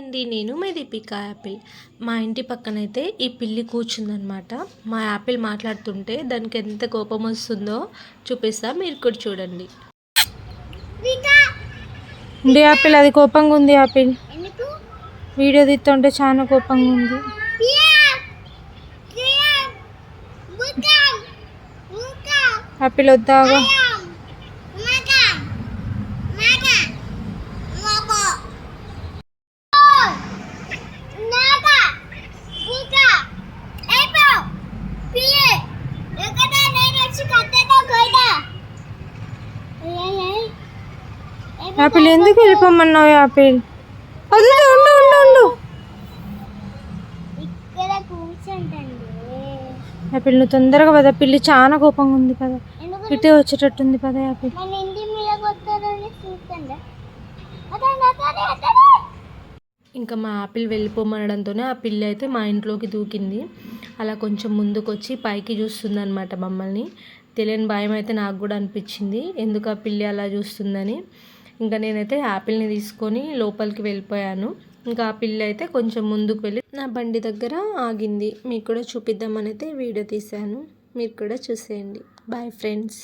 అండి, నేను మీ దీపిక యాపిల్. మా ఇంటి పక్కనైతే ఈ పిల్లి కూర్చుందనమాట. మా యాపిల్ మాట్లాడుతుంటే దానికి ఎంత కోపం వస్తుందో చూపిస్తా, మీరు కూడా చూడండి. యాపిల్ అది కోపంగా ఉంది. యాపిల్ వీడియో తీస్తుంటే చాలా కోపంగా ఉంది. యాపిల్ వద్దాగా. యాపిల్ ఎందుకు వెళ్ళిపోమన్నావు? యాపిల్ యాపిల్ నువ్వు తొందరగా పద, పిల్లి చాలా కోపంగా ఉంది కదా, ఇటే వచ్చేటట్టుంది పద యాపిల్. ఇంకా మా యాపిల్ వెళ్ళిపోమనడంతోనే ఆ పిల్లి అయితే మా ఇంట్లోకి దూకింది. అలా కొంచెం ముందుకు వచ్చి పైకి చూస్తుంది అనమాట మమ్మల్ని. తెలియని భయం అయితే నాకు కూడా అనిపించింది, ఎందుకు ఆ పిల్లి అలా చూస్తుందని. ఇంకా నేనైతే యాపిల్ని తీసుకొని లోపలికి వెళ్ళిపోయాను. ఇంకా ఆ పిల్లి అయితే కొంచెం ముందుకు వెళ్ళి నా బండి దగ్గర ఆగింది. మీకు కూడా చూపిద్దామని అయితే వీడియో తీశాను, మీరు కూడా చూసేయండి. Bye friends.